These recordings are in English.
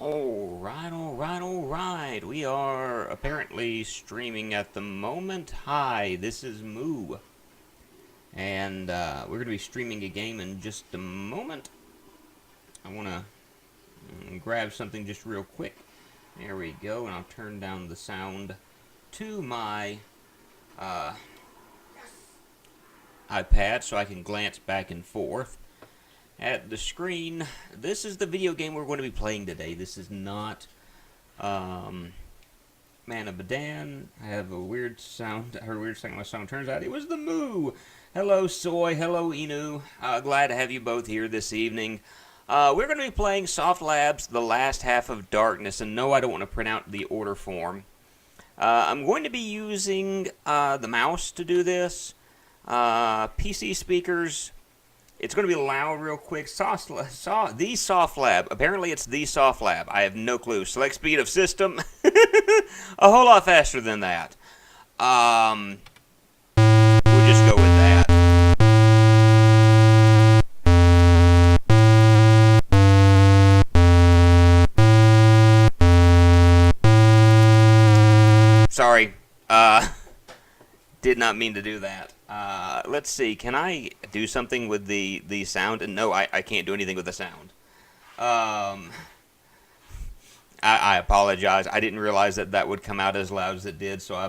Alright. We are apparently streaming at the moment. Hi, this is Moo. And we're going to be streaming a game in just a moment. I want to grab something just real quick. There we go, and I'll turn down the sound to my iPad so I can glance back and forth at the screen. This is the video game we're going to be playing today. This is not Man of Badan. I have a weird sound. I heard a weird sound. My song turns out it was the Moo. Hello, Soy. Hello, Inu. Glad to have you both here this evening. We're going to be playing Soft Labs, The Last Half of Darkness. And no, I don't want to print out the order form. I'm going to be using the mouse to do this. PC speakers. It's going to be loud real quick. The Soft Lab. Apparently it's the Soft Lab. I have no clue. Select speed of system. A whole lot faster than that. We'll just go with that. Sorry. Did not mean to do that. Let's see. Can I do something with the sound? And no, I can't do anything with the sound. I apologize. I didn't realize that would come out as loud as it did, so I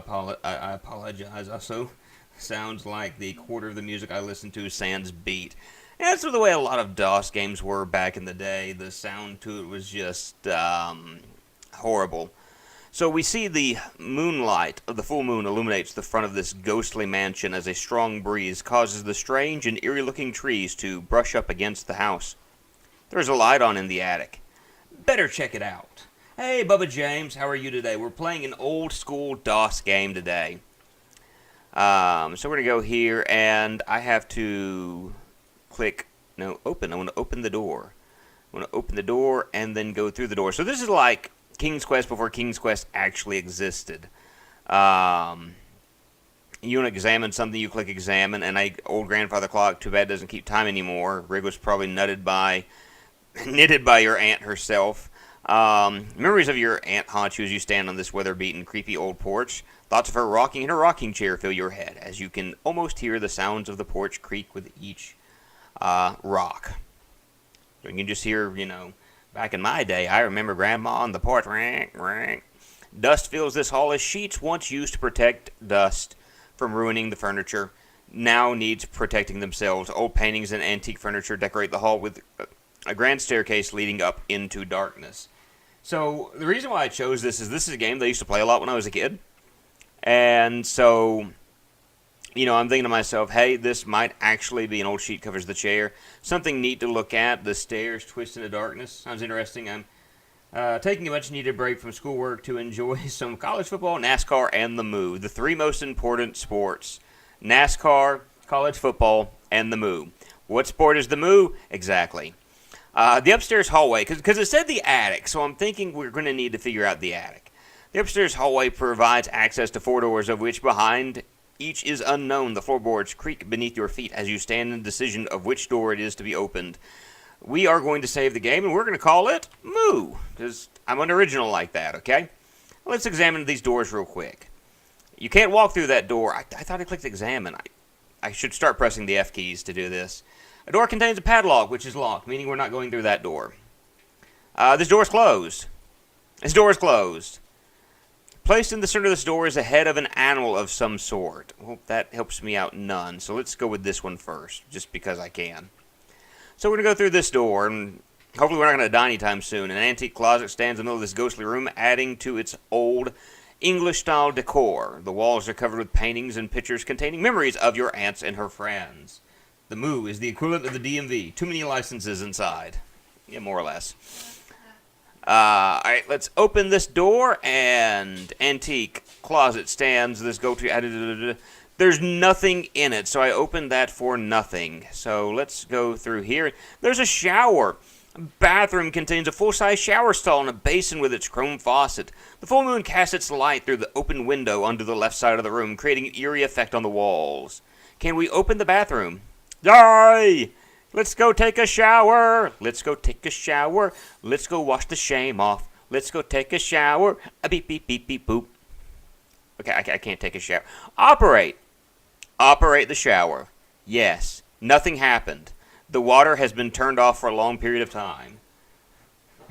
apologize. Also, sounds like the quarter of the music I listen to sans beat. And that's the way a lot of DOS games were back in the day. The sound to it was just horrible. So we see the moonlight of the full moon illuminates the front of this ghostly mansion as a strong breeze causes the strange and eerie-looking trees to brush up against the house. There's a light on in the attic. Better check it out. Hey, Bubba James, how are you today? We're playing an old-school DOS game today. So we're going to go here, and I have to click, no, open. I want to open the door. I want to open the door and then go through the door. So this is like King's Quest before King's Quest actually existed. You want to examine something, you click examine, and old grandfather clock, too bad doesn't keep time anymore. Rig was probably knitted by your aunt herself. Memories of your Aunt Honchu as you stand on this weather-beaten, creepy old porch. Thoughts of her rocking in her rocking chair fill your head, as you can almost hear the sounds of the porch creak with each rock. So you can just hear, you know, back in my day, I remember Grandma on the porch. Rank, rank. Dust fills this hall as sheets once used to protect dust from ruining the furniture now needs protecting themselves. Old paintings and antique furniture decorate the hall with a grand staircase leading up into darkness. So the reason why I chose this is a game that I used to play a lot when I was a kid. And so, you know, I'm thinking to myself, hey, this might actually be an old sheet covers the chair. Something neat to look at. The stairs twist into darkness. Sounds interesting. I'm taking a much-needed break from schoolwork to enjoy some college football, NASCAR, and the Moo. The three most important sports. NASCAR, college football, and the Moo. What sport is the Moo? Exactly. The upstairs hallway, because it said the attic, so I'm thinking we're going to need to figure out the attic. The upstairs hallway provides access to 4 doors, of which behind each is unknown. The floorboards creak beneath your feet as you stand in decision of which door it is to be opened. We are going to save the game, and we're going to call it Moo, because I'm unoriginal like that, okay? Let's examine these doors real quick. You can't walk through that door. I thought I clicked examine. I should start pressing the F keys to do this. A door contains a padlock, which is locked, meaning we're not going through that door. This door is closed. This door is closed. Placed in the center of this door is a head of an animal of some sort. Well, that helps me out none, so let's go with this one first, just because I can. So we're going to go through this door, and hopefully we're not going to die anytime soon. An antique closet stands in the middle of this ghostly room, adding to its old English-style decor. The walls are covered with paintings and pictures containing memories of your aunts and her friends. The Moo is the equivalent of the DMV. Too many licenses inside. Yeah, more or less. Alright, let's open this door, and antique closet stands. This go-to. There's nothing in it, so I opened that for nothing. So let's go through here. There's a shower. A bathroom contains a full-size shower stall and a basin with its chrome faucet. The full moon casts its light through the open window onto the left side of the room, creating an eerie effect on the walls. Can we open the bathroom? Die! Let's go take a shower. Let's go take a shower. Let's go wash the shame off. Let's go take a shower. A beep, beep, beep, beep, boop. Okay, I can't take a shower. Operate. Operate the shower. Yes. Nothing happened. The water has been turned off for a long period of time.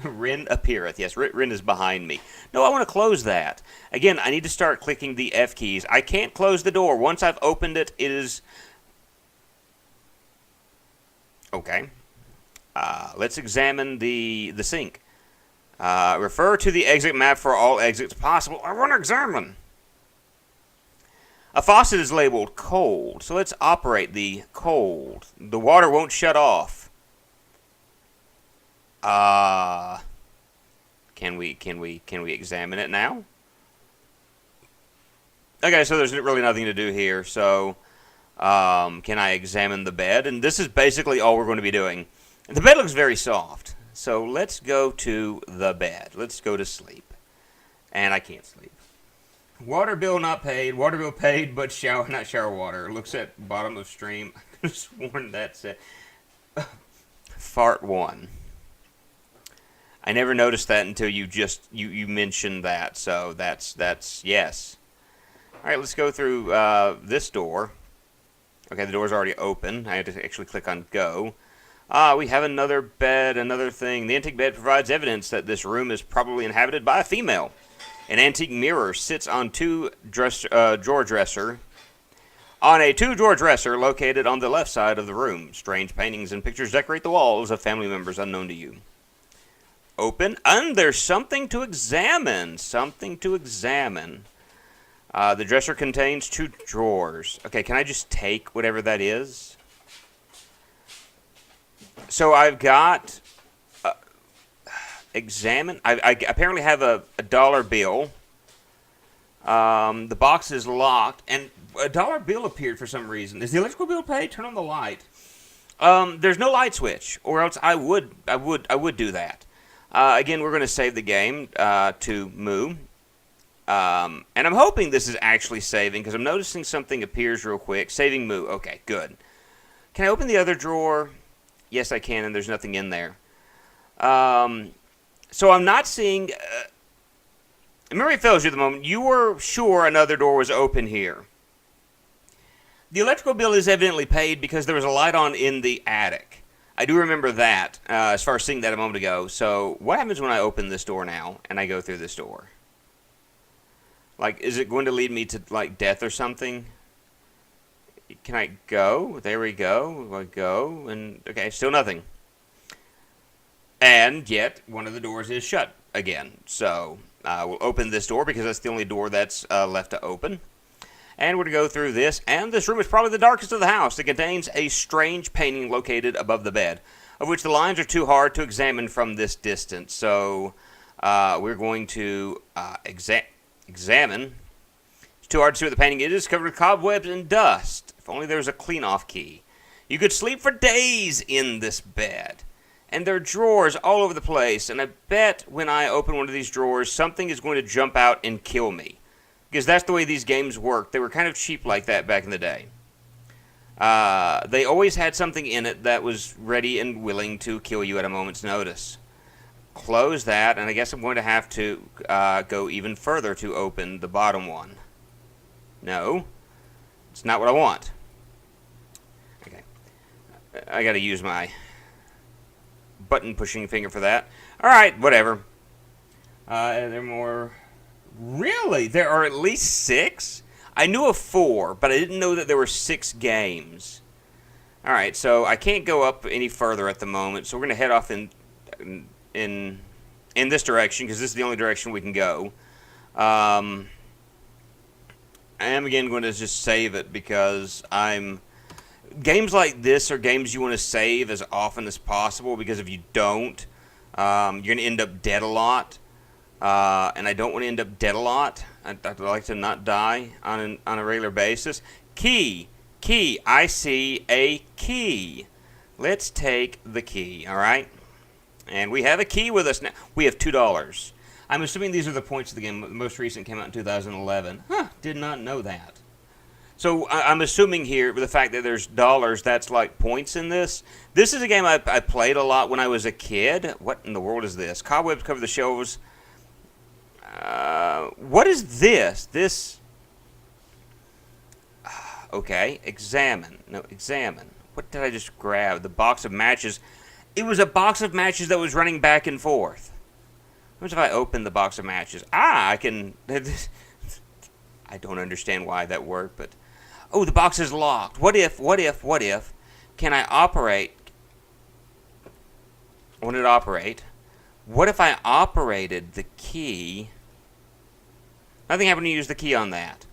Wren appeareth. Yes, Wren is behind me. No, I want to close that. Again, I need to start clicking the F keys. I can't close the door. Once I've opened it, it is... Okay. Let's examine the sink. Refer to the exit map for all exits possible. I want to examine. A faucet is labeled cold, so let's operate the cold. The water won't shut off. Can we examine it now? Okay, so there's really nothing to do here. So, can I examine the bed? And this is basically all we're going to be doing. And the bed looks very soft. So let's go to the bed. Let's go to sleep. And I can't sleep. Water bill not paid. Water bill paid, but not shower water. Looks at bottom of stream. I could have sworn that said Fart 1. I never noticed that until you mentioned that. So that's yes. All right, let's go through this door. Okay, the door's already open. I had to actually click on go. We have another bed, another thing. The antique bed provides evidence that this room is probably inhabited by a female. An antique mirror sits on drawer dresser. On a two-drawer dresser located on the left side of the room. Strange paintings and pictures decorate the walls of family members unknown to you. Open, and there's something to examine. Something to examine. The dresser contains 2 drawers. Okay, can I just take whatever that is? So I've got... examine. I apparently have a dollar bill. The box is locked, and a dollar bill appeared for some reason. Is the electrical bill paid? Turn on the light. There's no light switch, or else I would do that. Again, we're going to save the game to Moo. And I'm hoping this is actually saving, because I'm noticing something appears real quick. Saving Moo. Okay, good. Can I open the other drawer? Yes, I can, and there's nothing in there. So I'm not seeing... memory fails you at the moment. You were sure another door was open here. The electrical bill is evidently paid because there was a light on in the attic. I do remember that, as far as seeing that a moment ago. So what happens when I open this door now and I go through this door? Like, is it going to lead me to, like, death or something? Can I go? There we go. I go, and... Okay, still nothing. And yet, one of the doors is shut again. So, we'll open this door because that's the only door that's left to open. And we're going to go through this. And this room is probably the darkest of the house. It contains a strange painting located above the bed, of which the lines are too hard to examine from this distance. So, we're going to examine. It's too hard to see what the painting is. It's covered with cobwebs and dust. If only there was a clean-off key. You could sleep for days in this bed. And there are drawers all over the place, and I bet when I open one of these drawers, something is going to jump out and kill me. Because that's the way these games work. They were kind of cheap like that back in the day. They always had something in it that was ready and willing to kill you at a moment's notice. Close that, and I guess I'm going to have to go even further to open the bottom one. No, it's not what I want. Okay, I got to use my button-pushing finger for that. Alright, whatever. There are more... Really? There are at least 6? I knew of 4, but I didn't know that there were 6 games. Alright, so I can't go up any further at the moment, so we're going to head off in this direction, because this is the only direction we can go. I am, again, going to just save it, because games like this are games you want to save as often as possible, because if you don't, you're going to end up dead a lot. And I don't want to end up dead a lot. I'd like to not die on a regular basis. Key. I see a key. Let's take the key, alright? And we have a key with us now. We have $2. I'm assuming these are the points of the game. The most recent came out in 2011. Huh, did not know that. So I'm assuming here, with the fact that there's dollars, that's like points in this. This is a game I played a lot when I was a kid. What in the world is this? Cobwebs cover the shelves. What is this? This... Okay, examine. No, examine. What did I just grab? The box of matches. It was a box of matches that was running back and forth. What if I open the box of matches? I can... I don't understand why that worked, but... Oh, the box is locked. What if, can I operate? I want it to operate. What if I operated the key? Nothing happened to use the key on that.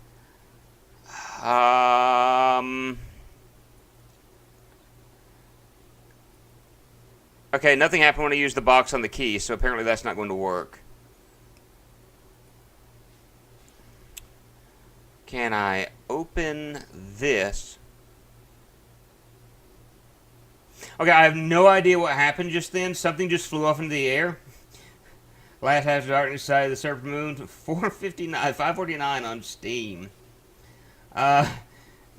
Okay, nothing happened when I used the box on the key, so apparently that's not going to work. Can I open this? Okay, I have no idea what happened just then. Something just flew off into the air. Last Half of Darkness side of the Serpent Moon, 549 on Steam. The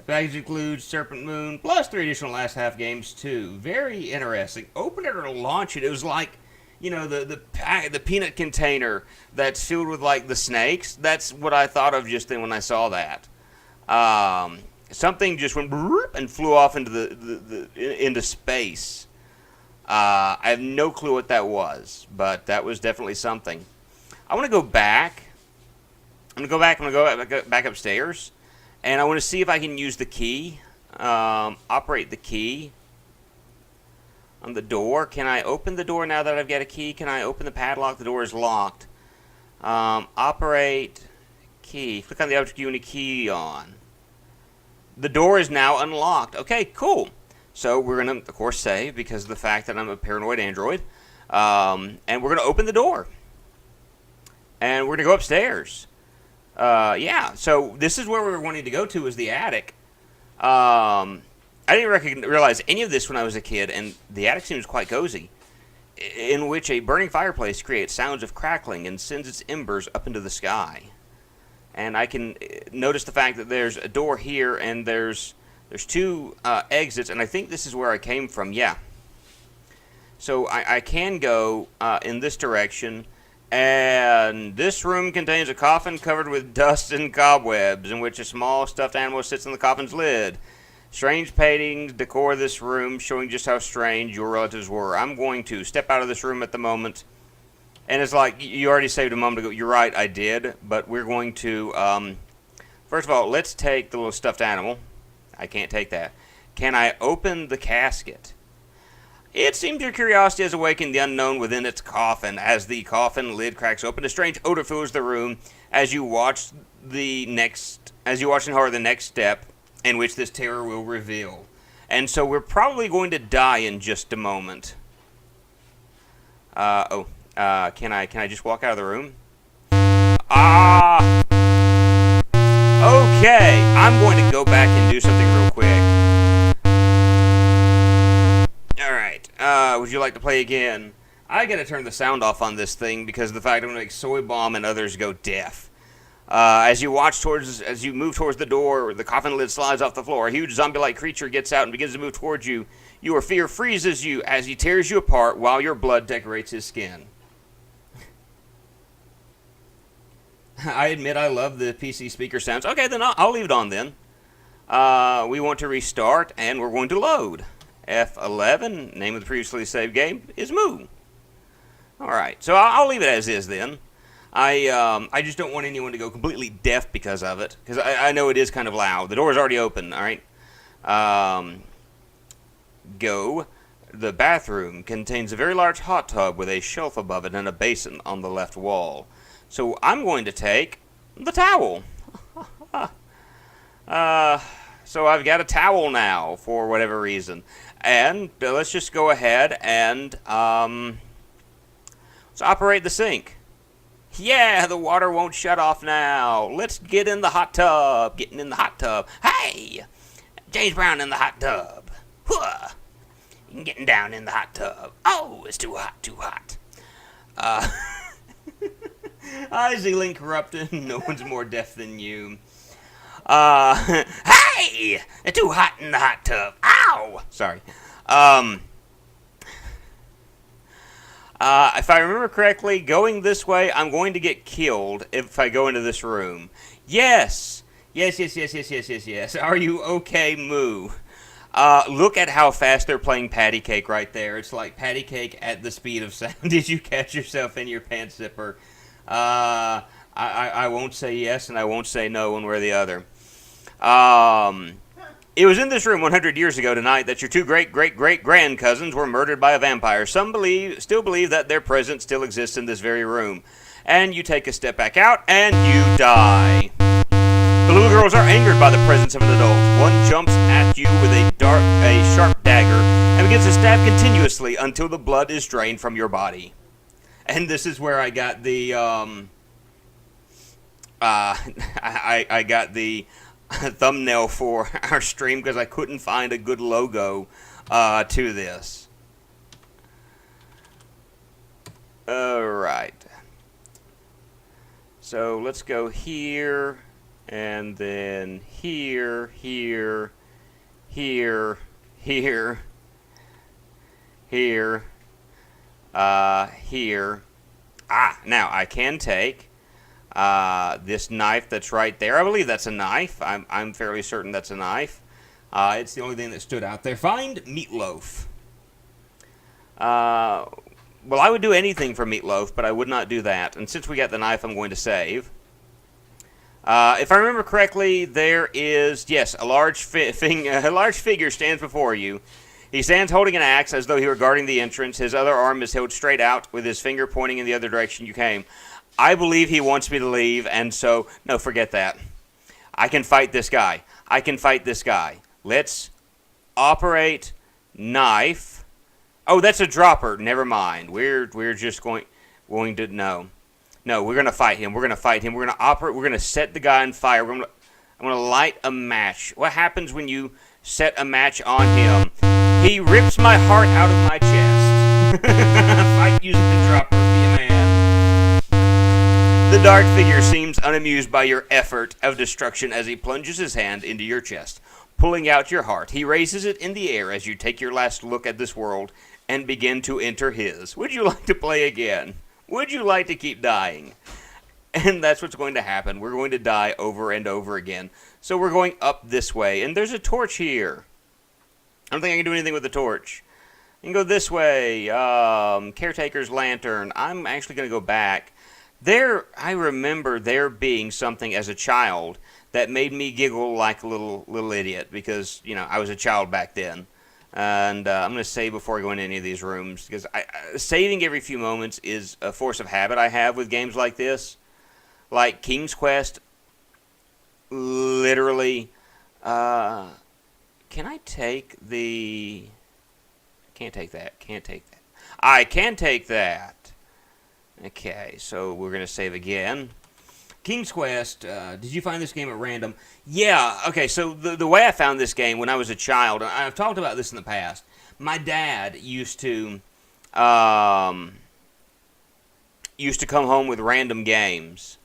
package includes Serpent Moon plus 3 additional Last Half games too. Very interesting. Open it or launch it. It was like, you know, the peanut container that's filled with like the snakes. That's what I thought of just then when I saw that. Something just went and flew off into into space. I have no clue what that was, but that was definitely something. I want to go back. I'm going to go back upstairs, and I want to see if I can use the key, operate the key on the door. Can I open the door now that I've got a key? Can I open the padlock? The door is locked. Operate key. Click on the object you want a key on. The door is now unlocked. Okay, cool. So we're going to, of course, save because of the fact that I'm a paranoid android. And we're going to open the door. And we're going to go upstairs. Yeah, so this is where we were wanting to go to, is the attic. I didn't realize any of this when I was a kid, and the attic seems quite cozy, in which a burning fireplace creates sounds of crackling and sends its embers up into the sky. And I can notice the fact that there's a door here, and there's 2 exits, and I think this is where I came from, yeah. So I can go in this direction, and this room contains a coffin covered with dust and cobwebs, in which a small stuffed animal sits on the coffin's lid. Strange paintings decor this room, showing just how strange your relatives were. I'm going to step out of this room at the moment. And it's like, you already saved a moment ago. You're right, I did. But we're going to, first of all, let's take the little stuffed animal. I can't take that. Can I open the casket? It seems your curiosity has awakened the unknown within its coffin. As the coffin lid cracks open, a strange odor fills the room as you watch in horror the next step in which this terror will reveal. And so we're probably going to die in just a moment. Can I just walk out of the room? Okay, I'm going to go back and do something real quick. Alright, would you like to play again? I gotta turn the sound off on this thing because of the fact I'm gonna make Soy Bomb and others go deaf. As you move towards the door, the coffin lid slides off the floor. A huge zombie-like creature gets out and begins to move towards you. Your fear freezes you as he tears you apart while your blood decorates his skin. I admit I love the PC speaker sounds. Okay, then I'll leave it on then. We want to restart, and we're going to load. F11, name of the previously saved game, is Moo. Alright, so I'll leave it as is then. I just don't want anyone to go completely deaf because of it, because I know it is kind of loud. The door is already open, alright? Go. The bathroom contains a very large hot tub with a shelf above it and a basin on the left wall. So I'm going to take the towel. So I've got a towel now for whatever reason. And let's just go ahead and let's operate the sink. Yeah, the water won't shut off now. Let's get in the hot tub. Getting in the hot tub. Hey! James Brown in the hot tub. Whoa! Getting down in the hot tub. Oh, it's too hot, too hot. Hi, Zealand Corrupted. No one's more deaf than you. Hey! too hot in the hot tub. Ow! Sorry. If I remember correctly, going this way, I'm going to get killed if I go into this room. Yes! Yes. Are you okay, Moo? Look at how fast they're playing Patty Cake right there. It's like Patty Cake at the speed of sound. Did you catch yourself in your pants zipper? I won't say yes and I won't say no one way or the other. It was in this room 100 years ago tonight that your two great-great-great-grand cousins were murdered by a vampire. Some still believe that their presence still exists in this very room. And you take a step back out, and you die. The little girls are angered by the presence of an adult. One jumps at you with a sharp dagger and begins to stab continuously until the blood is drained from your body. And this is where I got the I got the thumbnail for our stream because I couldn't find a good logo to this. Alright. So let's go here, and then here. Now I can take this knife that's right there. I believe that's a knife. I'm fairly certain that's a knife. It's the only thing that stood out there. Find meatloaf. Well, I would do anything for meatloaf, but I would not do that. And since we got the knife, I'm going to save. If I remember correctly, there is, yes, a large figure stands before you. He stands holding an axe as though he were guarding the entrance. His other arm is held straight out with his finger pointing in the other direction you came. I believe he wants me to leave, and so, no, forget that. I can fight this guy. Let's operate knife. Oh, that's a dropper. Never mind. We're just going to, no, we're going to fight him. We're going to operate. We're going to set the guy on fire. I'm going to light a match. What happens when you set a match on him? He rips my heart out of my chest. Fight using the dropper. Be a man. The dark figure seems unamused by your effort of destruction as he plunges his hand into your chest, pulling out your heart. He raises it in the air as you take your last look at this world and begin to enter his. Would you like to play again? Would you like to keep dying? And that's what's going to happen. We're going to die over and over again. So we're going up this way. And there's a torch here. I don't think I can do anything with the torch. You can go this way. Caretaker's lantern. I'm actually going to go back. I remember there being something as a child that made me giggle like a little idiot because, I was a child back then. And I'm going to save before I go into any of these rooms because saving every few moments is a force of habit I have with games like this. Like King's Quest, literally, can I take the... Can't take that. I can take that. Okay, so we're going to save again. King's Quest, did you find this game at random? Yeah, okay, so the way I found this game when I was a child, I've talked about this in the past. My dad used to come home with random games.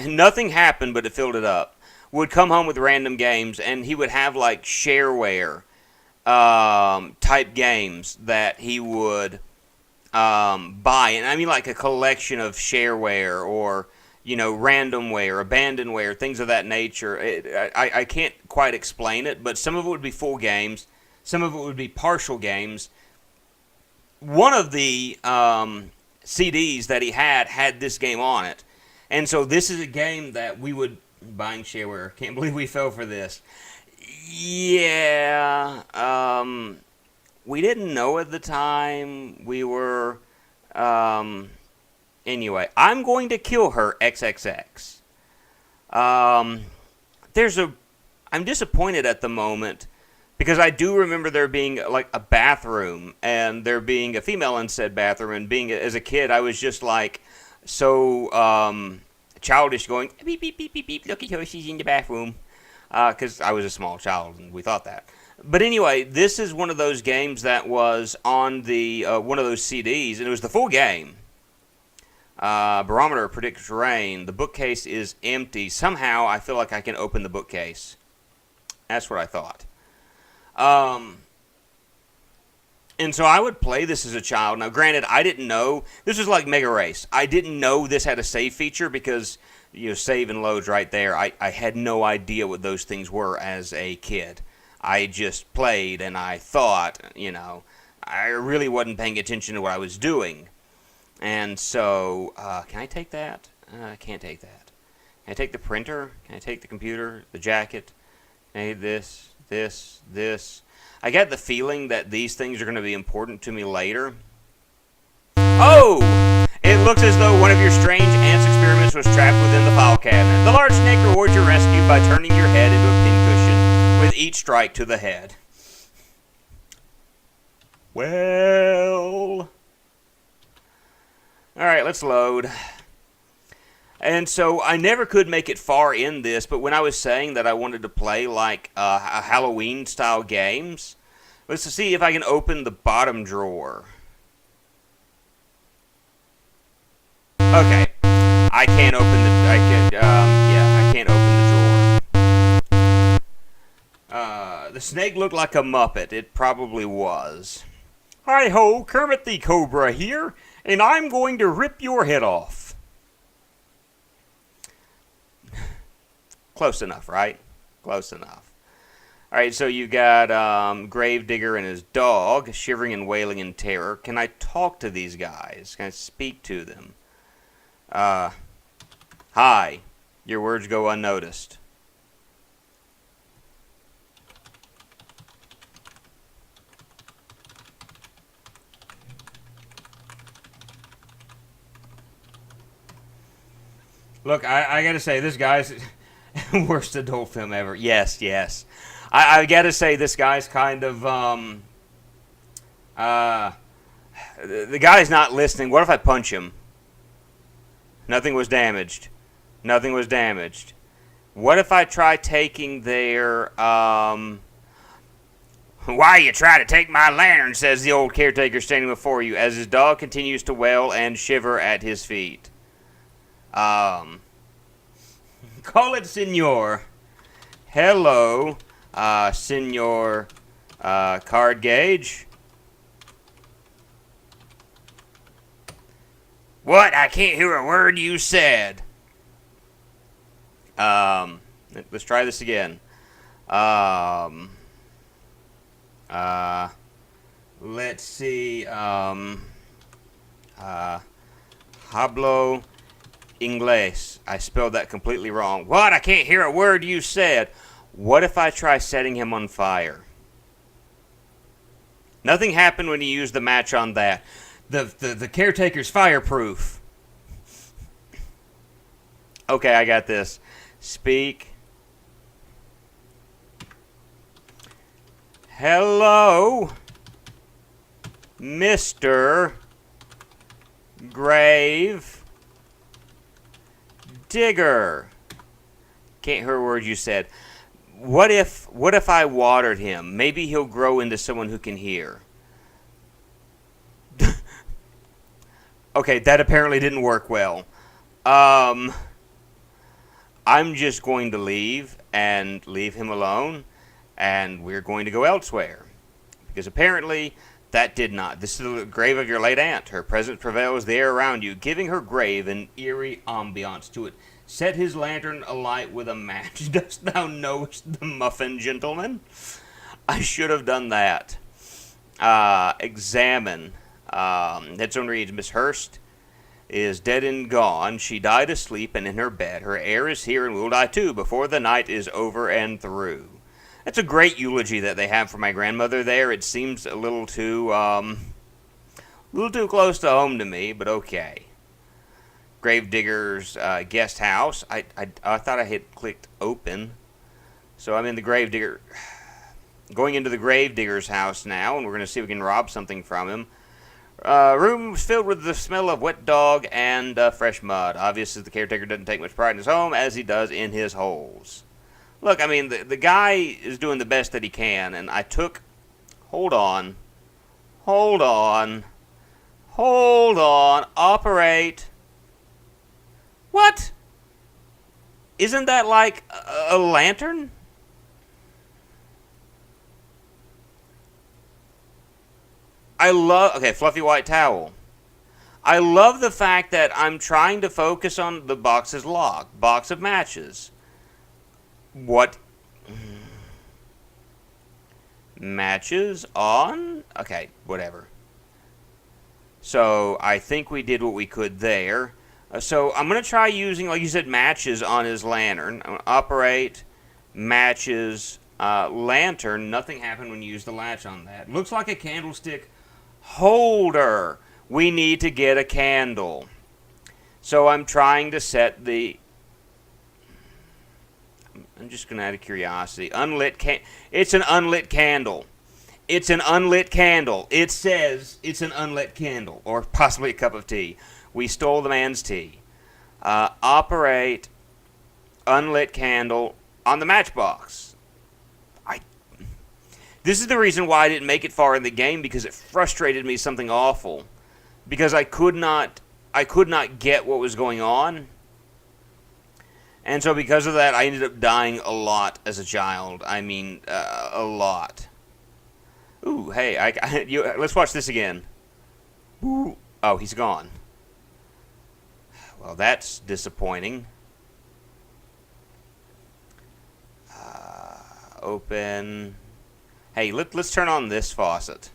Nothing happened, but it filled it up. Would come home with random games, and he would have like shareware type games that he would buy. And I mean like a collection of shareware or, randomware, abandonware, things of that nature. I can't quite explain it, but some of it would be full games. Some of it would be partial games. One of the CDs that he had this game on it. And so this is a game that we would... Buying shareware. Can't believe we fell for this. Yeah. We didn't know at the time. We were... Anyway, I'm going to kill her, XXX. I'm disappointed at the moment because I do remember there being like a bathroom and there being a female in said bathroom, and being as a kid I was just like so childish, going beep beep beep beep beep. Look at her, she's in the bathroom, because I was a small child and we thought that. But anyway, this is one of those games that was on the one of those CDs, and it was the full game. Barometer predicts rain. The bookcase is empty. Somehow I feel like I can open the bookcase. That's what I thought. And so I would play this as a child. Now, granted, I didn't know. This was like Mega Race. I didn't know this had a save feature because, save and loads right there. I had no idea what those things were as a kid. I just played and I thought, I really wasn't paying attention to what I was doing. And so, can I take that? I can't take that. Can I take the printer? Can I take the computer? The jacket? Can I take this? I get the feeling that these things are going to be important to me later. Oh! It looks as though one of your strange ants experiments was trapped within the file cabinet. The large snake rewards your rescue by turning your head into a pincushion with each strike to the head. Well... Alright, let's load. And so I never could make it far in this, but when I was saying that I wanted to play like Halloween-style games, let's see if I can open the bottom drawer. Okay, I can't open the. I can't open the drawer. The snake looked like a Muppet. It probably was. Hi ho, Kermit the Cobra here, and I'm going to rip your head off. Close enough, right? Close enough. Alright, so you got Gravedigger and his dog, shivering and wailing in terror. Can I talk to these guys? Can I speak to them? Hi. Your words go unnoticed. Look, I gotta say, this guy's... worst adult film ever. Yes. I gotta say, this guy's kind of, the guy's not listening. What if I punch him? Nothing was damaged. What if I try taking their, Why you try to take my lantern, says the old caretaker standing before you, as his dog continues to wail and shiver at his feet. Call it Senor. Hello, Senor Card Gauge. What? I can't hear a word you said. Let's try this again. Let's see. Hablo Inglés. I spelled that completely wrong. What? I can't hear a word you said. What if I try setting him on fire? Nothing happened when you used the match on that. The caretaker's fireproof. Okay, I got this. Speak. Hello, Mr. Grave Digger. Can't hear a word you said. What if I watered him? Maybe he'll grow into someone who can hear. Okay, that apparently didn't work well. I'm just going to leave him alone, and we're going to go elsewhere. Because apparently that did not. This is the grave of your late aunt. Her presence prevails the air around you, giving her grave an eerie ambiance to it. Set his lantern alight with a match. Dost thou knowest the muffin, gentleman? I should have done that. Examine. Headstone reads, Miss Hurst is dead and gone. She died asleep and in her bed. Her heir is here and will die too before the night is over and through. That's a great eulogy that they have for my grandmother there. It seems a little too close to home to me, but okay. Gravedigger's guest house. I thought I had clicked open. So I'm in the Gravedigger. Going into the Gravedigger's house now, and we're going to see if we can rob something from him. Room filled with the smell of wet dog and fresh mud. Obviously, the caretaker doesn't take much pride in his home, as he does in his holes. Look, I mean, the guy is doing the best that he can, and I took... Hold on. Operate. What? Isn't that like a lantern? Okay, fluffy white towel. I love the fact that I'm trying to focus on the box is locked. Box of matches. What? Matches on? Okay, whatever. So I think we did what we could there. So I'm going to try using, like you said, matches on his lantern. I'm going to operate matches lantern. Nothing happened when you used the latch on that. Looks like a candlestick holder. We need to get a candle. So I'm trying to set the... I'm just going to out of curiosity. It's an unlit candle. It's an unlit candle. It says it's an unlit candle. Or possibly a cup of tea. We stole the man's tea. Operate unlit candle on the matchbox. This is the reason why I didn't make it far in the game, because it frustrated me something awful. Because I could not get what was going on. And so because of that, I ended up dying a lot as a child. I mean, a lot. Ooh, hey, let's watch this again. Ooh. Oh, he's gone. Well, that's disappointing. Open. Hey, let's turn on this faucet.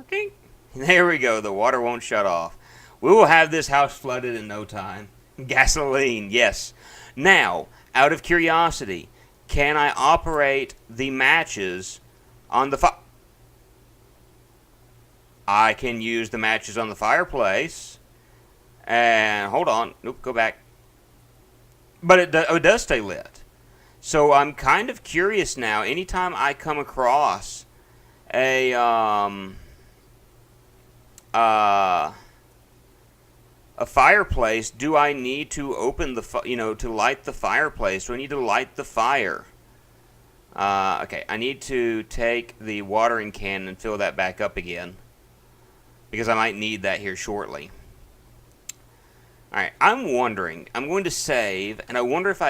Okay. There we go. The water won't shut off. We will have this house flooded in no time. Gasoline, yes. Now, out of curiosity, can I operate the matches on the fire? I can use the matches on the fireplace. And, hold on. Nope, go back. But it does stay lit. So I'm kind of curious now. Anytime I come across a fireplace, do I need to open to light the fireplace? Do I need to light the fire? Okay, I need to take the watering can and fill that back up again, because I might need that here shortly. Alright, I'm wondering, I'm going to save, and I wonder if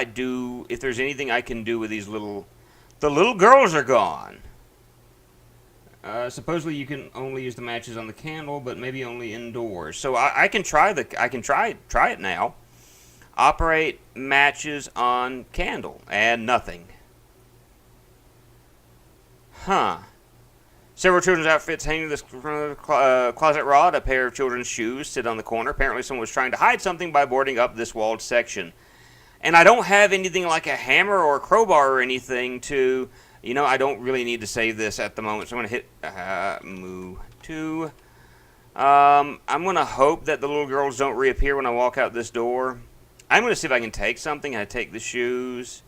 there's anything I can do with these the little girls are gone. Supposedly you can only use the matches on the candle, but maybe only indoors. So I can try it now. Operate matches on candle, and nothing. Huh. Several children's outfits hanging this closet rod. A pair of children's shoes sit on the corner. Apparently someone was trying to hide something by boarding up this walled section. And I don't have anything like a hammer or a crowbar or anything to... I don't really need to save this at the moment. So I'm going to hit move 2. I'm going to hope that the little girls don't reappear when I walk out this door. I'm going to see if I can take something. I take the shoes.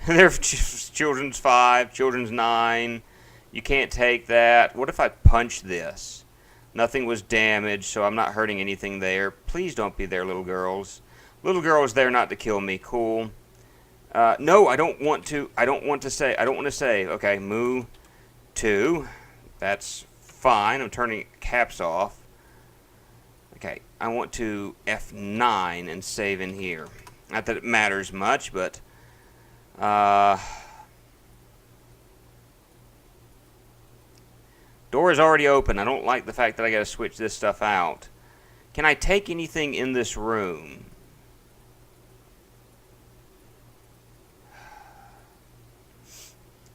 They're children's 5, children's 9. You can't take that. What if I punch this? Nothing was damaged, so I'm not hurting anything there. Please don't be there, little girls. Little girl is there not to kill me. Cool. No, I don't want to. I don't want to save. Okay, move 2. That's fine. I'm turning caps off. Okay, I want to F9 and save in here. Not that it matters much, but... door is already open. I don't like the fact that I gotta switch this stuff out. Can I take anything in this room?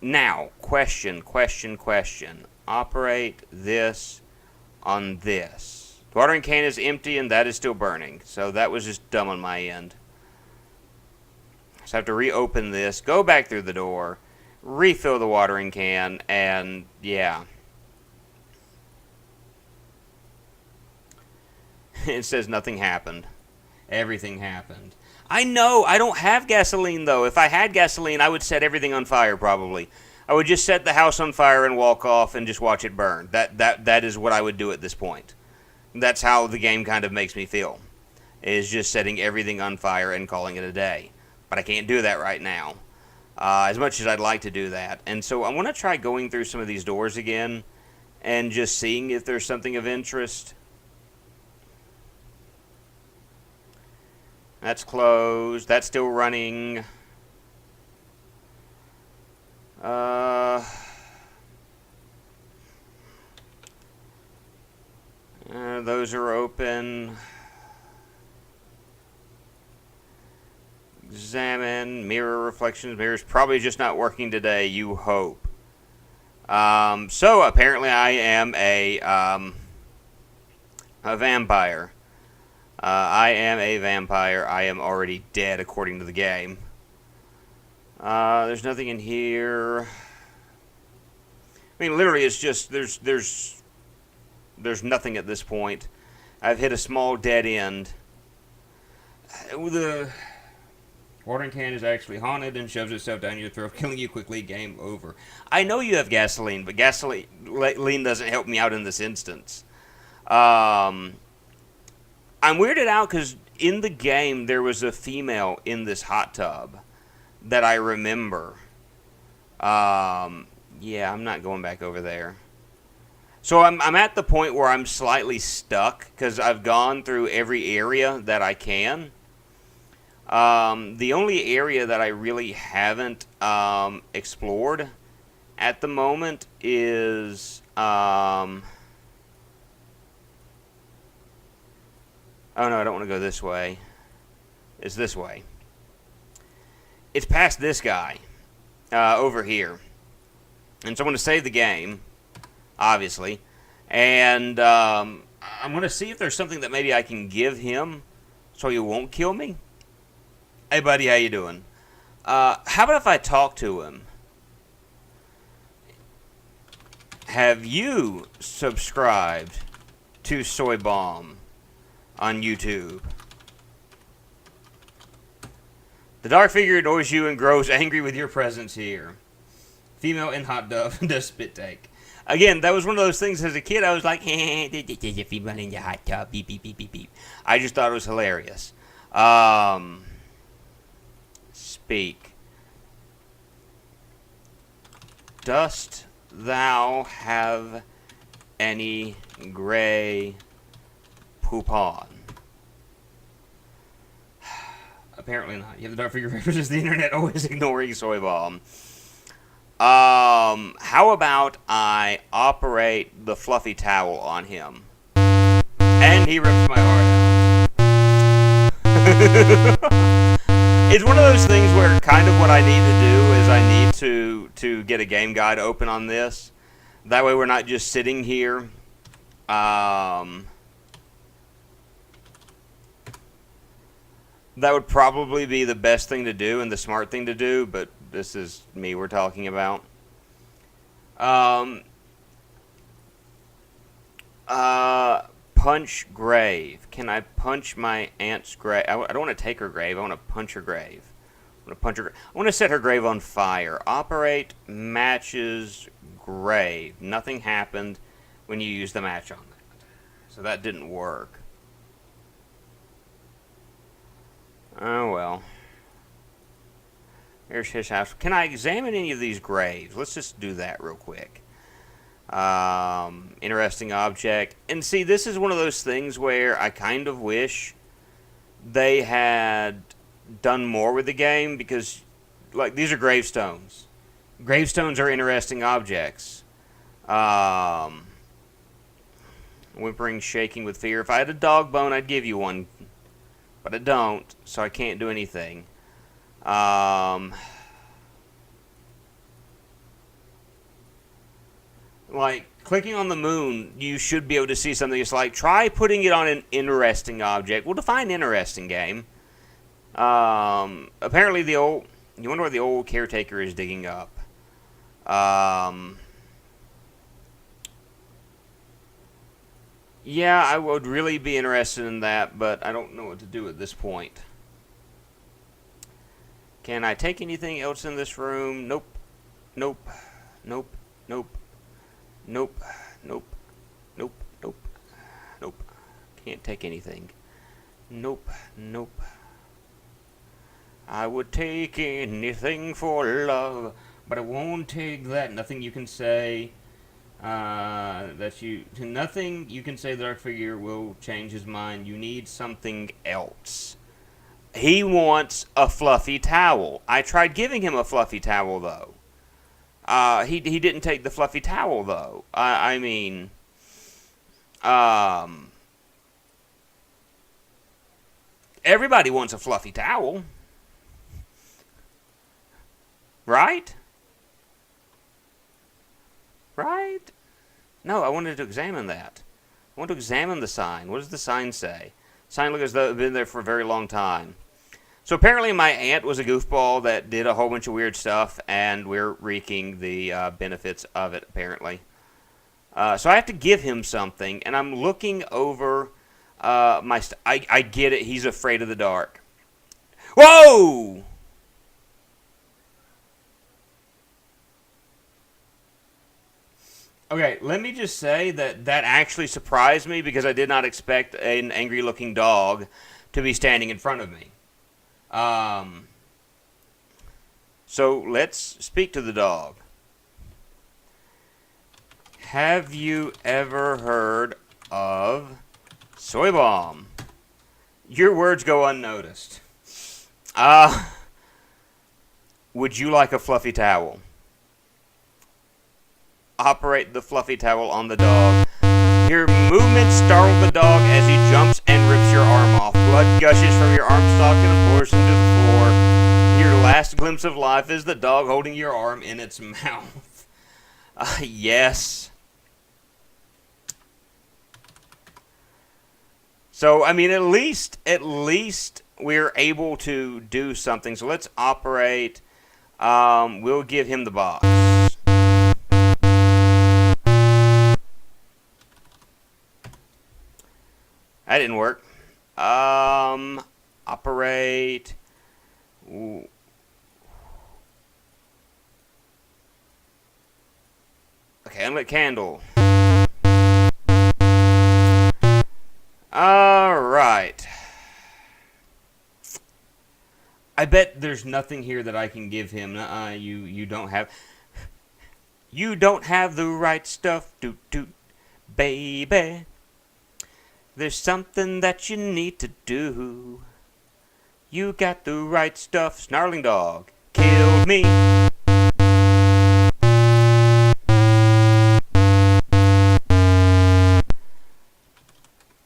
Now, question. Operate this on this. The watering can is empty and that is still burning. So that was just dumb on my end. So I have to reopen this, go back through the door, refill the watering can, and yeah. It says nothing happened. Everything happened. I know, I don't have gasoline though. If I had gasoline, I would set everything on fire probably. I would just set the house on fire and walk off and just watch it burn. That is what I would do at this point. That's how the game kind of makes me feel. Is just setting everything on fire and calling it a day. But I can't do that right now. As much as I'd like to do that. And so I'm going to try going through some of these doors again and just seeing if there's something of interest. That's closed. That's still running. windows are open. Examine, mirror reflections. Mirror's probably just not working today, you hope. So apparently I am a vampire. I am a vampire. I am already dead according to the game. There's nothing in here. I mean, literally, it's just there's nothing at this point. I've hit a small dead end. The watering can is actually haunted and shoves itself down your throat, killing you quickly. Game over. I know you have gasoline, but gasoline doesn't help me out in this instance. I'm weirded out because in the game there was a female in this hot tub that I remember. Yeah, I'm not going back over there. So I'm at the point where I'm slightly stuck because I've gone through every area that I can. The only area that I really haven't explored at the moment is oh no, I don't want to go this way. It's this way. It's past this guy over here. And so I'm going to save the game, obviously. And I'm going to see if there's something that maybe I can give him so he won't kill me. Hey, buddy, how you doing? How about if I talk to him? Have you subscribed to Soy Bomb on YouTube? The dark figure adores you and grows angry with your presence here. Female in hot tub does spit take. Again, that was one of those things as a kid. I was like, there's a female in your hot tub. Beep, beep, beep, beep, beep. I just thought it was hilarious. Speak. Dost thou have any gray poupon? Apparently not. You have the dark figure represents the internet always ignoring Soy Bomb. How about I operate the fluffy towel on him? And he rips my heart out. It's one of those things where kind of what I need to do is I need to get a game guide open on this. That way we're not just sitting here. That would probably be the best thing to do and the smart thing to do, but this is me we're talking about. Punch grave. Can I punch my aunt's grave? I don't want to take her grave. I want to punch her grave. I want to set her grave on fire. Operate matches grave. Nothing happened when you used the match on that. So that didn't work. Oh well. Here's his house. Can I examine any of these graves? Let's just do that real quick. Interesting object. And see, this is one of those things where I kind of wish they had done more with the game because, like, these are gravestones. Gravestones are interesting objects. Whimpering, shaking with fear. If I had a dog bone, I'd give you one. But I don't, so I can't do anything. Like, clicking on the moon, you should be able to see something. It's like, try putting it on an interesting object. Well, define interesting, game. Apparently you wonder what the old caretaker is digging up. Yeah, I would really be interested in that, but I don't know what to do at this point. Can I take anything else in this room? Nope. Nope. Nope. Nope. Nope. Nope. Nope. Nope. Nope. Can't take anything. Nope. Nope. I would take anything for love, but I won't take that. Nothing you can say. Nothing you can say the dark figure will change his mind. You need something else. He wants a fluffy towel. I tried giving him a fluffy towel, though. He didn't take the fluffy towel, though. Everybody wants a fluffy towel. Right? Right? No, I wanted to examine that. I want to examine the sign. What does the sign say? Sign looks as though it had been there for a very long time. So apparently my aunt was a goofball that did a whole bunch of weird stuff, and we're reaping the benefits of it, apparently. So I have to give him something, and I'm looking over I get it. He's afraid of the dark. Whoa! Okay, let me just say that actually surprised me because I did not expect an angry-looking dog to be standing in front of me. So let's speak to the dog. Have you ever heard of soy bomb? Your words go unnoticed. Would you like a fluffy towel? Operate the fluffy towel on the dog. Your movements startle the dog as he jumps and rips your arm off. Blood gushes from your arm stalk and pours into the floor. Your last glimpse of life is the dog holding your arm in its mouth. Yes. So, I mean, at least we're able to do something. So let's operate. We'll give him the box. That didn't work. Operate. Ooh. Okay, unlit candle. Alright. I bet there's nothing here that I can give him. You don't have... You don't have the right stuff, baby. There's something that you need to do. You got the right stuff. Snarling dog killed me.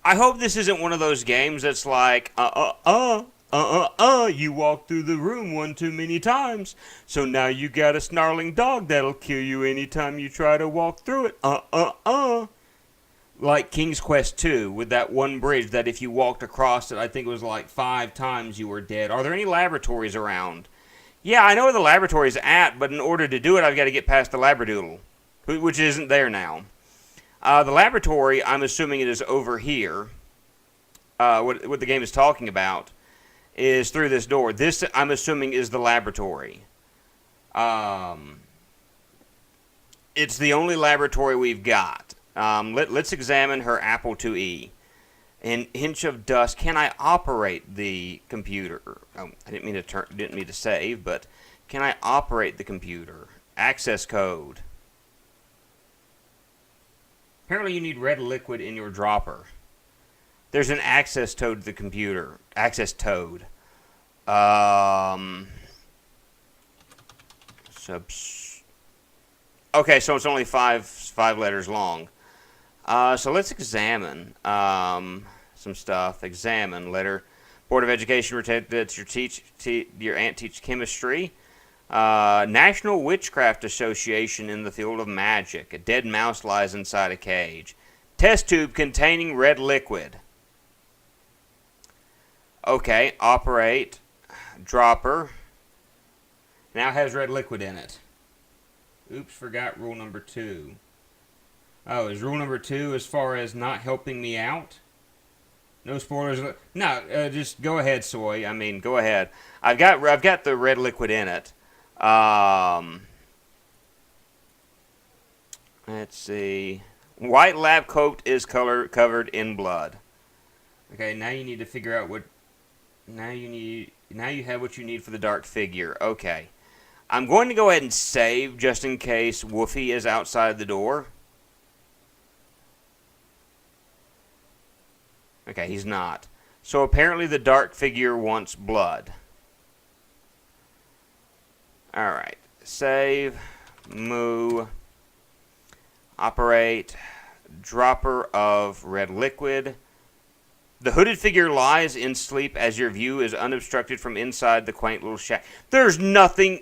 I hope this isn't one of those games that's like, you walked through the room one too many times, so now you got a snarling dog that'll kill you anytime you try to walk through it. Like King's Quest 2 with that one bridge that if you walked across it, I think it was like 5 times you were dead. Are there any laboratories around? Yeah, I know where the laboratory's at, but in order to do it, I've got to get past the labradoodle, which isn't there now. The laboratory, I'm assuming it is over here. What the game is talking about is through this door. This, I'm assuming, is the laboratory. It's the only laboratory we've got. Let's examine her Apple IIe. An inch of dust. Can I operate the computer? Oh, I didn't mean to save, but can I operate the computer? Access code. Apparently you need red liquid in your dropper. There's an access toad to the computer. Access toad. Okay, so it's only five letters long. So let's examine some stuff. Examine letter. Board of Education that's your aunt teach chemistry. National Witchcraft Association in the field of magic. A dead mouse lies inside a cage. Test tube containing red liquid. Okay, operate. Dropper. Now has red liquid in it. Oops, forgot rule number 2. Oh, is rule number 2 as far as not helping me out? No spoilers. No, just go ahead, Soy. I mean, go ahead. I've got the red liquid in it. Let's see. White lab coat is covered in blood. Okay, now you need to figure out what. Now you have what you need for the dark figure. Okay, I'm going to go ahead and save just in case Woofy is outside the door. Okay, he's not. So apparently the dark figure wants blood. Alright. Save. Moo. Operate. Dropper of red liquid. The hooded figure lies in sleep as your view is unobstructed from inside the quaint little shack. There's nothing...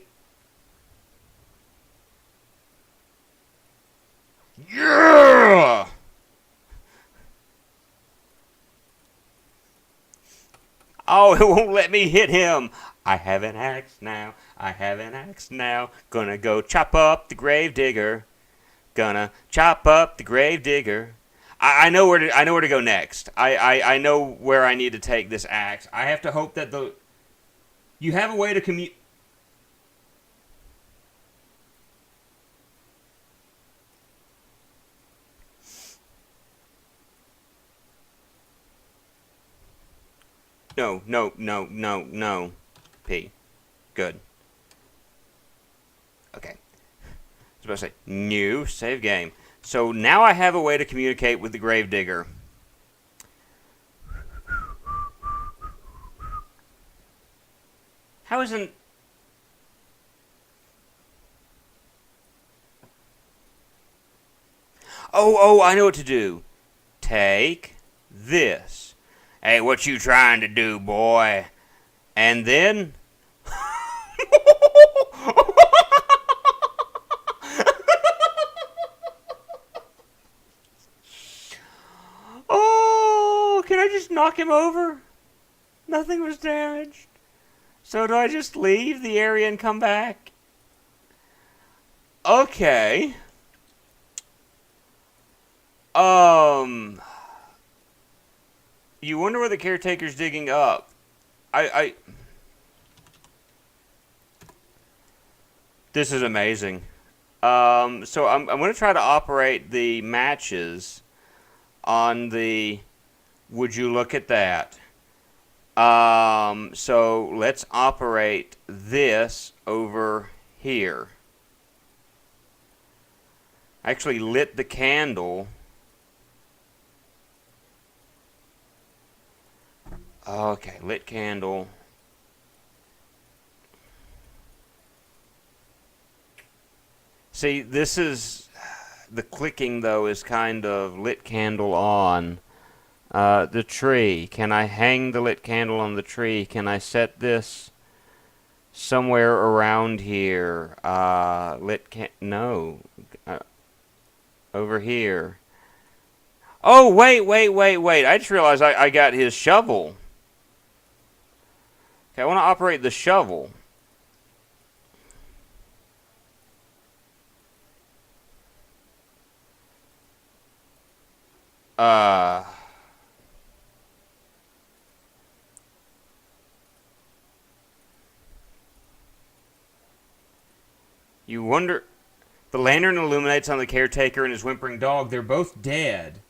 Yeah! Oh, it won't let me hit him. I have an axe now. I have an axe now. Gonna go chop up the grave digger. Gonna chop up the grave digger. I know where to go next. I know where I need to take this axe. I have to hope that you have a way to commute. No. P. Good. Okay. I was about to say, new save game. So now I have a way to communicate with the gravedigger. How isn't... Oh, I know what to do. Take this. Hey, what you trying to do, boy? And then... Oh, can I just knock him over? Nothing was damaged. So do I just leave the area and come back? Okay. You wonder where the caretaker's digging up. This is amazing. So I'm going to try to operate the matches on the... Would you look at that? So let's operate this over here. I actually lit the candle. Okay, lit candle. See, this is... The clicking, though, is kind of lit candle on. The tree. Can I hang the lit candle on the tree? Can I set this somewhere around here? No. Over here. Oh, wait. I just realized I got his shovel. Okay, I want to operate the shovel. You wonder... The lantern illuminates on the caretaker and his whimpering dog. They're both dead.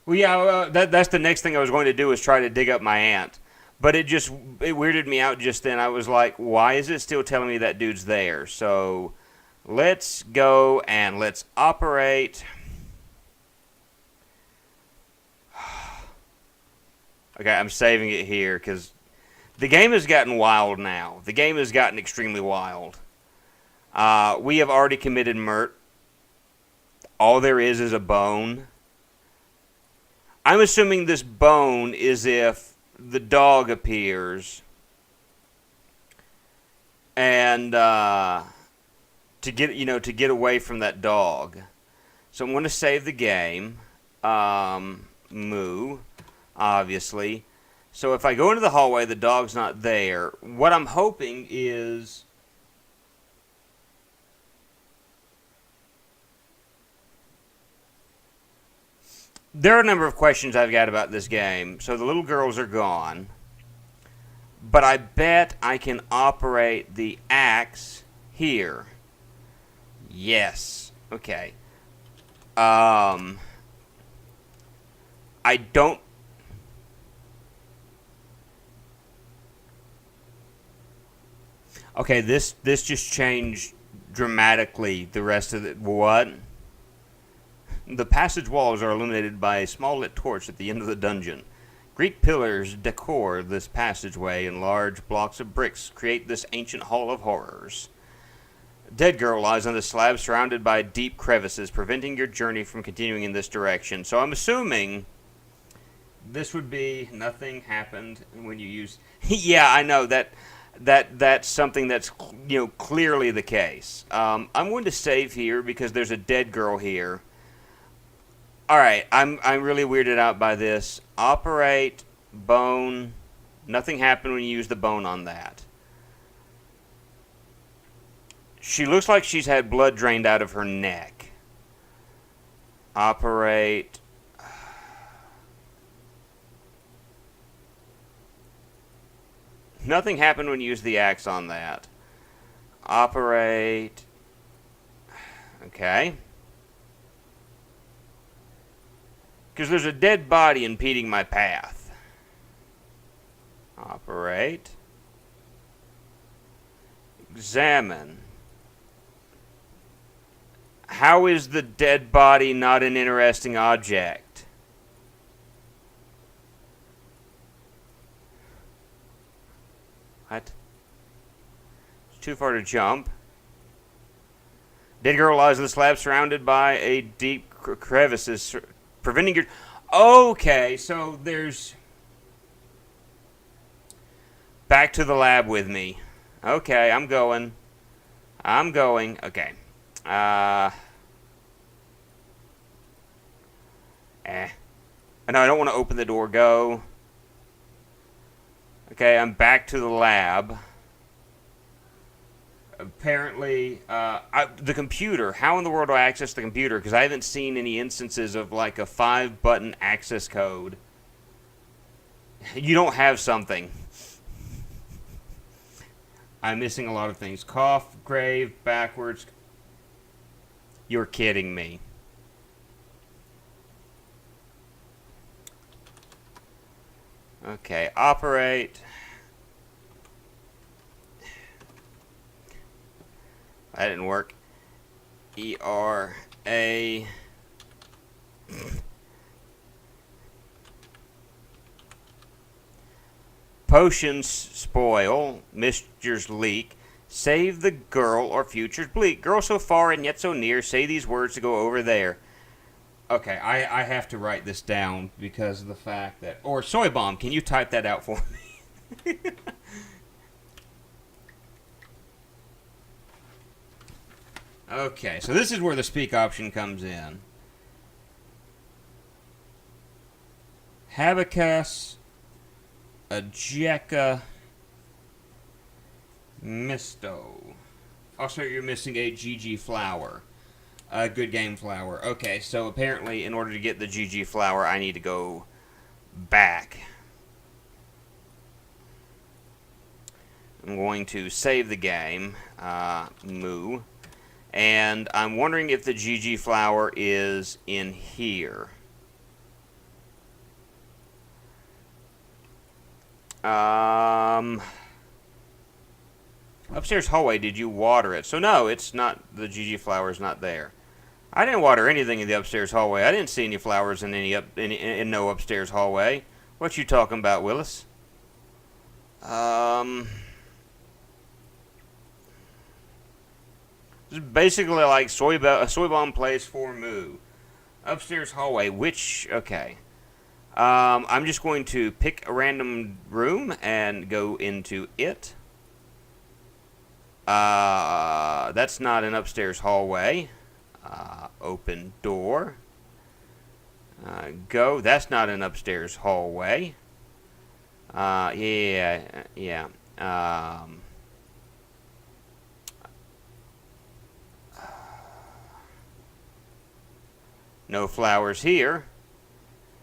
Well, yeah, that's the next thing I was going to do is try to dig up my aunt. But it weirded me out just then. I was like, why is it still telling me that dude's there? So let's go and let's operate. Okay, I'm saving it here because the game has gotten wild now. The game has gotten extremely wild. We have already committed murder. All there is a bone. I'm assuming this bone is if the dog appears. And to get away from that dog. So I'm going to save the game. Moo, obviously. So if I go into the hallway, the dog's not there. What I'm hoping is... There are a number of questions I've got about this game. So the little girls are gone. But I bet I can operate the axe here. Yes. Okay. I don't... Okay, this just changed dramatically the rest of it. What? The passage walls are illuminated by a small lit torch at the end of the dungeon. Greek pillars decor this passageway, and large blocks of bricks create this ancient hall of horrors. A dead girl lies on the slab surrounded by deep crevices, preventing your journey from continuing in this direction. So I'm assuming this would be nothing happened when you use. Yeah, I know that's something that's clearly the case. I'm going to save here because there's a dead girl here. All right, I'm really weirded out by this. Operate bone. Nothing happened when you use the bone on that. She looks like she's had blood drained out of her neck. Operate. Nothing happened when you used the axe on that. Operate. Okay. Because there's a dead body impeding my path. Operate. Examine. How is the dead body not an interesting object? What? It's too far to jump. Dead girl lies on the slab surrounded by a deep crevices, preventing your... Okay, so there's... Back to the lab with me. Okay, I'm going. Okay. No, I don't want to open the door. Go. Okay, I'm back to the lab. Apparently, the computer. How in the world do I access the computer? Because I haven't seen any instances of like a 5-button access code. You don't have something. I'm missing a lot of things. Cough, grave, backwards. You're kidding me. Okay, operate. That didn't work. ERA. Potions spoil. Mixtures leak. Save the girl or futures bleak. Girl so far and yet so near. Say these words to go over there. Okay, I have to write this down because of the fact that... Or Soy Bomb, can you type that out for me? Okay, so this is where the speak option comes in. Habacus, Ajeka, Misto. Also, you're missing a GG flower. A good game flower. Okay, so apparently in order to get the GG flower, I need to go back. I'm going to save the game. Moo. And I'm wondering if the GG flower is in here. Upstairs hallway, did you water it? So no, it's not, the GG flower is not there. I didn't water anything in the upstairs hallway. I didn't see any flowers in in no upstairs hallway. What you talking about, Willis? This is basically like Soy Bomb plays for Moo. Upstairs hallway, which, okay. I'm just going to pick a random room and go into it. That's not an upstairs hallway. Open door. Go. That's not an upstairs hallway. Yeah. No flowers here.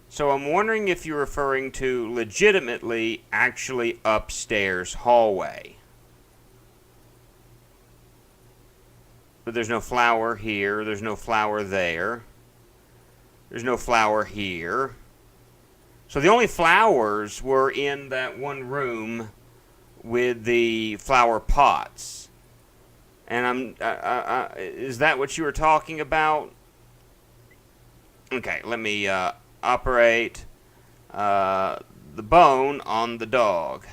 So I'm wondering if you're referring to legitimately actually upstairs hallway. But there's no flower here. There's no flower there. There's no flower here. So the only flowers were in that one room with the flower pots. And is that what you were talking about? Okay, let me operate the bone on the dog.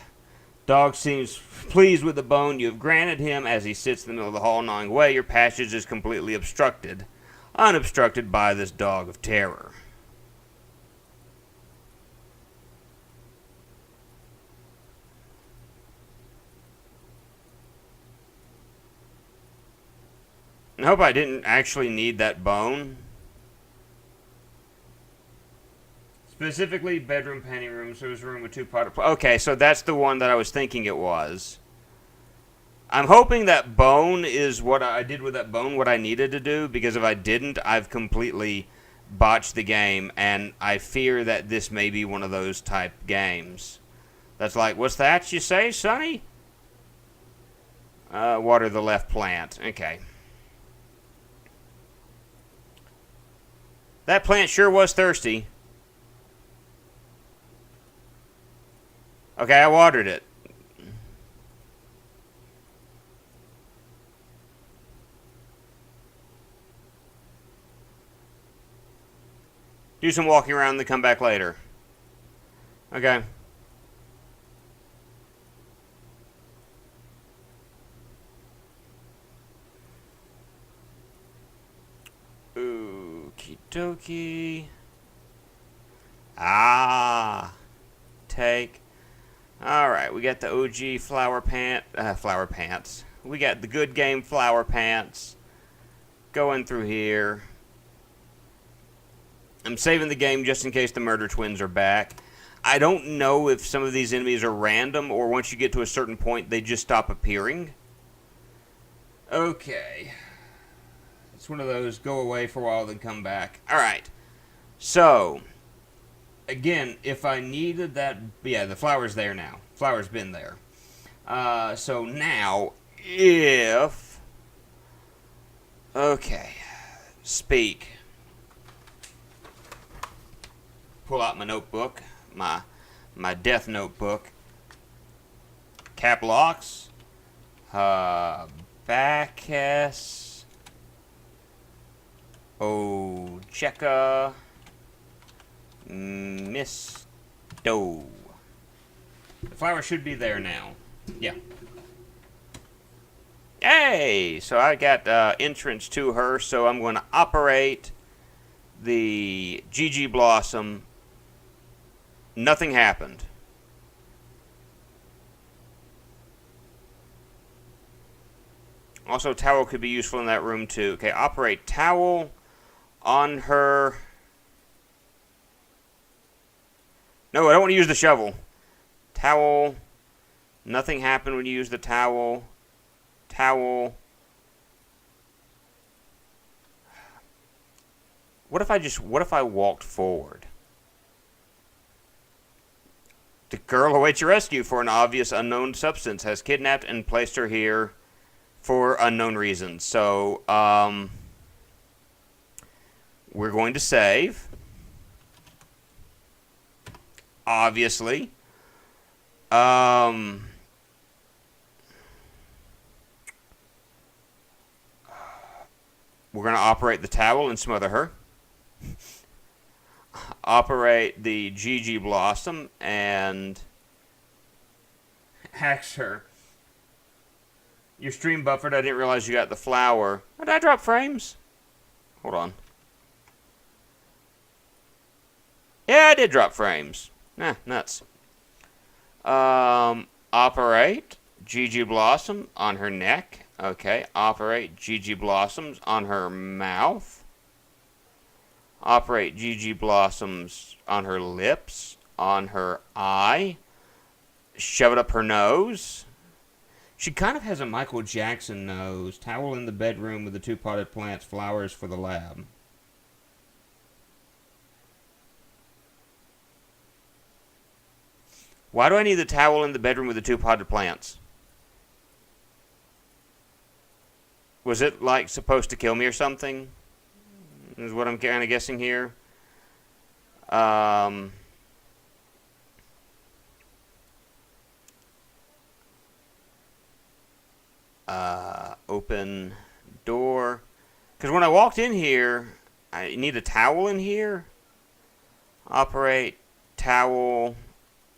Dog seems pleased with the bone you have granted him as he sits in the middle of the hall gnawing away. Your passage is completely obstructed, unobstructed by this dog of terror. I hope I didn't actually need that bone. Specifically, bedroom, painting room, so it was a room with 2 potted plants. Okay, so that's the one that I was thinking it was. I'm hoping that bone is what I did with that bone, what I needed to do, because if I didn't, I've completely botched the game, and I fear that this may be one of those type games. That's like, what's that you say, Sonny? Water the left plant. Okay. That plant sure was thirsty. Okay, I watered it. Do some walking around and then come back later. Okay. Okie dokie. Take. Alright, we got the OG flower pants. We got the good game flower pants. Going through here. I'm saving the game just in case the murder twins are back. I don't know if some of these enemies are random or once you get to a certain point they just stop appearing. Okay. It's one of those go away for a while then come back. Alright. So, again, if I needed that... Yeah, the flower's there now. Flower's been there. So now, if... Okay. Speak. Pull out my notebook. My death notebook. Cap locks. Bacchus. Oh, Cheka. Miss Doe. The flower should be there now. Yeah. Hey! So I got entrance to her, so I'm going to operate the GG Blossom. Nothing happened. Also, towel could be useful in that room too. Okay, operate towel on her. No, I don't want to use the shovel. Towel. Nothing happened when you use the towel. Towel. What if I walked forward? The girl awaits your rescue for an obvious unknown substance has kidnapped and placed her here for unknown reasons. So, we're going to save. Obviously. We're going to operate the towel and smother her. Operate the GG Blossom and hacks her. Your stream buffered. I didn't realize you got the flower. Did I drop frames? Hold on. Yeah, I did drop frames. Nuts. Operate GG Blossom on her neck. Okay. Operate GG Blossoms on her mouth. Operate GG Blossoms on her lips, on her eye. Shove it up her nose. She kind of has a Michael Jackson nose. Towel in the bedroom with the 2 potted plants, flowers for the lab. Why do I need the towel in the bedroom with the 2 potted plants? Was it, like, supposed to kill me or something? Is what I'm kind of guessing here. Open door. Because when I walked in here, I need a towel in here. Operate towel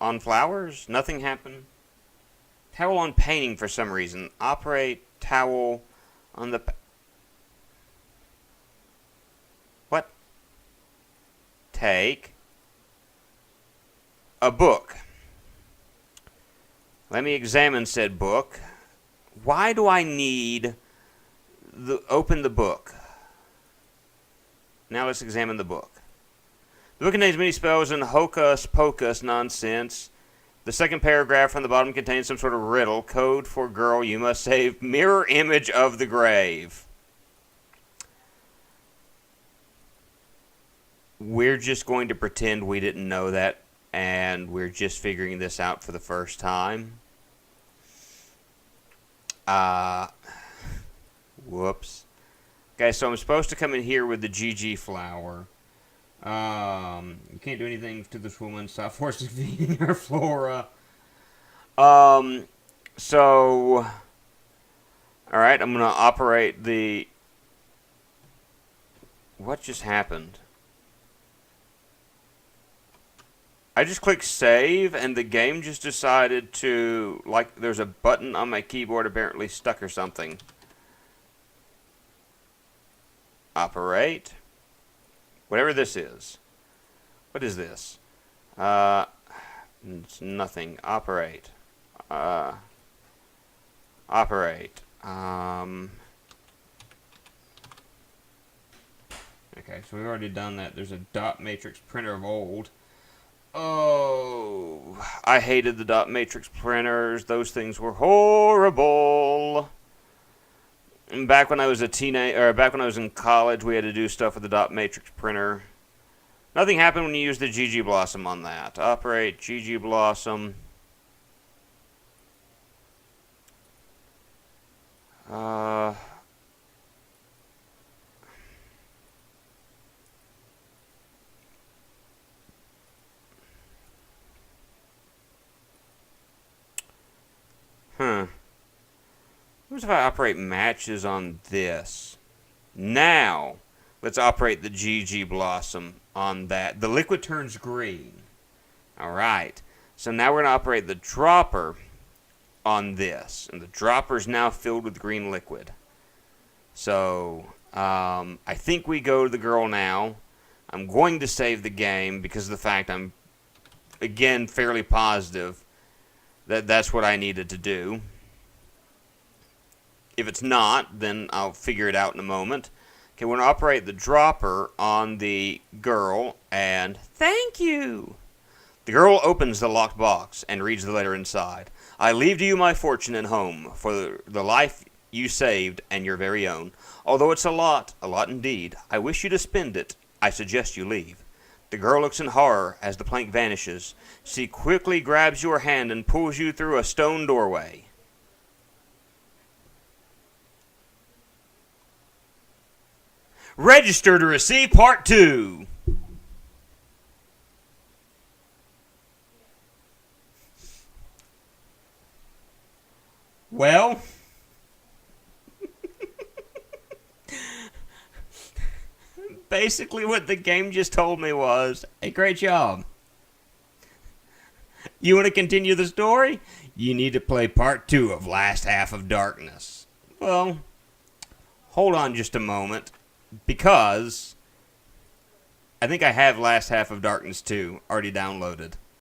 on flowers. Nothing happened. Towel on painting for some reason. Operate towel on the... What? Take a book. Let me examine said book. Why do I need open the book. Now let's examine the book. The book contains many spells and hocus pocus nonsense. The second paragraph from the bottom contains some sort of riddle. Code for girl you must save. Mirror image of the grave. We're just going to pretend we didn't know that, and we're just figuring this out for the first time. Whoops. Okay, so I'm supposed to come in here with the GG flower. You can't do anything to this woman. Stop forcing feeding her flora. So, alright, I'm going to operate the... What just happened? I just clicked save, and the game just decided to, like, there's a button on my keyboard apparently stuck or something. Operate. Whatever this is. What is this? It's nothing. Operate. Operate. Okay, so we've already done that. There's a dot matrix printer of old. Oh, I hated the dot matrix printers. Those things were horrible. And back when I was a teenager, or back when I was in college, we had to do stuff with the dot matrix printer. Nothing happened when you used the GG Blossom on that. Operate GG Blossom. What if I operate matches on this? Now, let's operate the GG Blossom on that. The liquid turns green. Alright. So now we're going to operate the dropper on this. And the dropper is now filled with green liquid. So, I think we go to the girl now. I'm going to save the game because of the fact I'm, again, fairly positive that that's what I needed to do. If it's not, then I'll figure it out in a moment. Okay, we're going to operate the dropper on the girl, and thank you! The girl opens the locked box and reads the letter inside. I leave to you my fortune and home, for the life you saved and your very own. Although it's a lot indeed, I wish you to spend it. I suggest you leave. The girl looks in horror as the plank vanishes. She quickly grabs your hand and pulls you through a stone doorway. Register to receive part 2. Well, basically what the game just told me was, hey, great job. You want to continue the story? You need to play part 2 of Last Half of Darkness. Well, hold on just a moment. Because I think I have Last Half of Darkness 2 already downloaded.